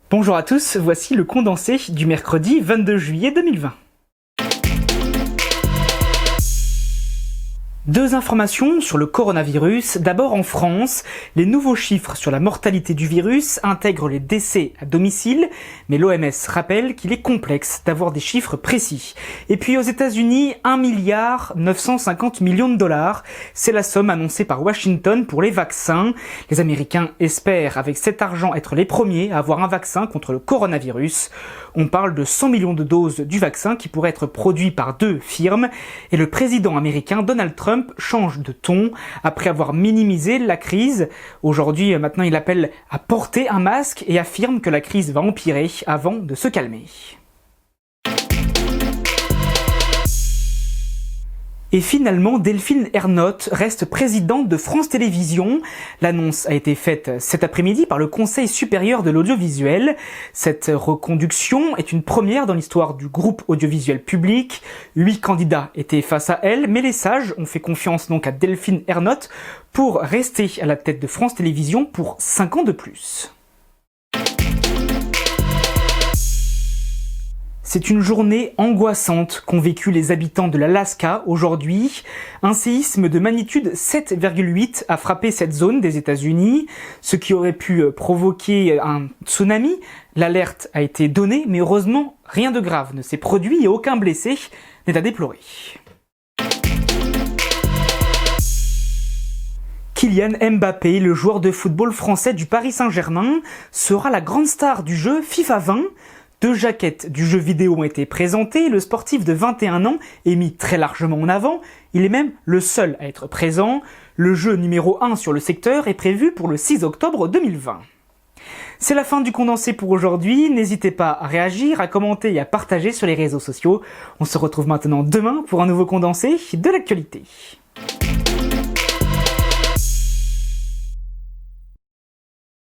Bonjour à tous, voici le condensé du mercredi 22 juillet 2020. Deux informations sur le coronavirus. D'abord en France, les nouveaux chiffres sur la mortalité du virus intègrent les décès à domicile, mais l'OMS rappelle qu'il est complexe d'avoir des chiffres précis. Et puis aux États-Unis, 1,950 milliard de dollars, c'est la somme annoncée par Washington pour les vaccins. Les Américains espèrent avec cet argent être les premiers à avoir un vaccin contre le coronavirus. On parle de 100 millions de doses du vaccin qui pourraient être produits par deux firmes, et le président américain Donald Trump change de ton après avoir minimisé la crise. Aujourd'hui, maintenant, il appelle à porter un masque et affirme que la crise va empirer avant de se calmer. Et finalement, Delphine Ernotte reste présidente de France Télévisions. L'annonce a été faite cet après-midi par le Conseil supérieur de l'audiovisuel. Cette reconduction est une première dans l'histoire du groupe audiovisuel public. 8 candidats étaient face à elle, mais les sages ont fait confiance donc à Delphine Ernotte pour rester à la tête de France Télévisions pour 5 ans de plus. C'est une journée angoissante qu'ont vécu les habitants de l'Alaska aujourd'hui. Un séisme de magnitude 7,8 a frappé cette zone des États-Unis, ce qui aurait pu provoquer un tsunami. L'alerte a été donnée, mais heureusement, rien de grave ne s'est produit et aucun blessé n'est à déplorer. Kylian Mbappé, le joueur de football français du Paris Saint-Germain, sera la grande star du jeu FIFA 20. 2 jaquettes du jeu vidéo ont été présentées, le sportif de 21 ans est mis très largement en avant, il est même le seul à être présent. Le jeu numéro 1 sur le secteur est prévu pour le 6 octobre 2020. C'est la fin du condensé pour aujourd'hui, n'hésitez pas à réagir, à commenter et à partager sur les réseaux sociaux. On se retrouve maintenant demain pour un nouveau condensé de l'actualité.